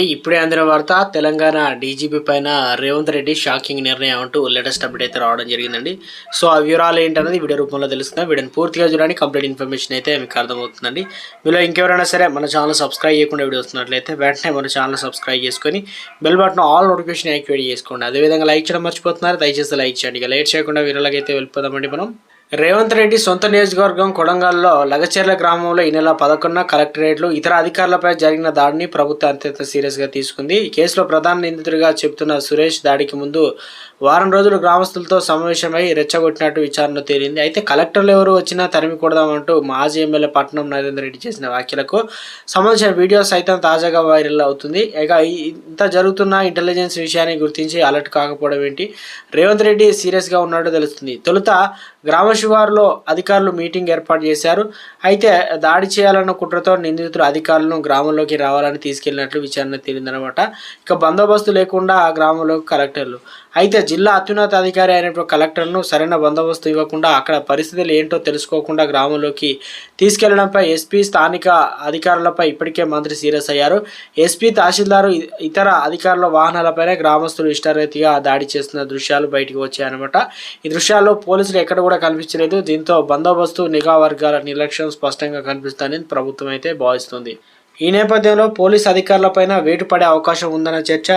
అండి ఇప్పుడే అందిన వార్త తెలంగాణ డీజీపీ పైన రేవంత్ రెడ్డి షాకింగ్ నిర్ణయం అంటూ లేటెస్ట్ అప్డేట్ అయితే రావడం జరిగిందండి. సో ఆ వివరాలు ఏంటన్నది వీడియో రూపంలో తెలుస్తుంది. వీడియోని పూర్తిగా చూడండి, కంప్లీట్ ఇన్ఫర్మేషన్ అయితే మీకు అర్థమవుతుందండి. మీలో ఇంకెవరైనా సరే మన ఛానల్ సబ్స్క్రైబ్ చేయకుండా వీడియో వస్తున్నట్లయితే వెంటనే మన ఛానల్ సబ్స్క్రైబ్ చేసుకొని bell button all notification activate చేసుకోండి. అదేవిధంగా లైక్ చేయడం మర్చిపోతున్నారు, దయచేసి లైక్ చేయండి. ఇక లేట్ చేయకుండా వీడియోలకైతే వెళ్ళిపోదామండి. మనం రేవంత్ రెడ్డి సొంత నియోజకవర్గం కొడంగల్లో లగచెర్ల గ్రామంలో ఈ నెల 11న కలెక్టరేట్లు ఇతర అధికారులపై జరిగిన దాడిని ప్రభుత్వం అత్యంత సీరియస్గా తీసుకుంది. ఈ కేసులో ప్రధాన నిందితుడిగా చెబుతున్న సురేష్ దాడికి ముందు వారం రోజులు గ్రామస్తులతో సమావేశమై రెచ్చగొట్టినట్టు విచారణలో తేలింది. అయితే కలెక్టర్లు ఎవరు వచ్చినా తరిమి కొడదామంటూ మాజీ ఎమ్మెల్యే పట్నం నరేందర్ రెడ్డి చేసిన వ్యాఖ్యలకు సంబంధించిన వీడియో సైతం తాజాగా వైరల్ అవుతుంది. ఇక ఇంత జరుగుతున్న ఇంటెలిజెన్స్ విషయాన్ని గుర్తించి అలర్ట్ కాకపోవడం ఏంటి? రేవంత్ రెడ్డి సీరియస్గా ఉన్నట్టు తెలుస్తుంది. తొలుత గ్రామ శివారులో అధికారులు మీటింగ్ ఏర్పాటు చేశారు. అయితే దాడి చేయాలన్న కుట్రతో నిందితులు అధికారులను గ్రామంలోకి రావాలని తీసుకెళ్లినట్లు విచారణ తేలిందనమాట. ఇక బందోబస్తు లేకుండా ఆ గ్రామంలోకి కలెక్టర్లు, అయితే జిల్లా అత్యున్నత అధికారి అయినటువంటి కలెక్టర్ను సరైన బందోబస్తు ఇవ్వకుండా అక్కడ పరిస్థితులు ఏంటో తెలుసుకోకుండా గ్రామంలోకి తీసుకెళ్లడంపై ఎస్పీ స్థానిక అధికారులపై ఇప్పటికే మంత్రి సీరియస్ అయ్యారు. ఎస్పీ, తహసీల్దారు ఇతర అధికారుల వాహనాలపైనే గ్రామస్తులు ఇష్టారీతిగా దాడి చేస్తున్న దృశ్యాలు బయటకు వచ్చాయన్నమాట. ఈ దృశ్యాల్లో పోలీసులు ఎక్కడ కూడా కనిపించలేదు. దీంతో బందోబస్తు, నిఘా వర్గాల నిర్లక్ష్యం స్పష్టంగా కనిపిస్తుందని ప్రభుత్వం అయితే భావిస్తుంది. ఈ నేపథ్యంలో పోలీస్ అధికారులపైన వేటు పడే అవకాశం ఉందన్న చర్చ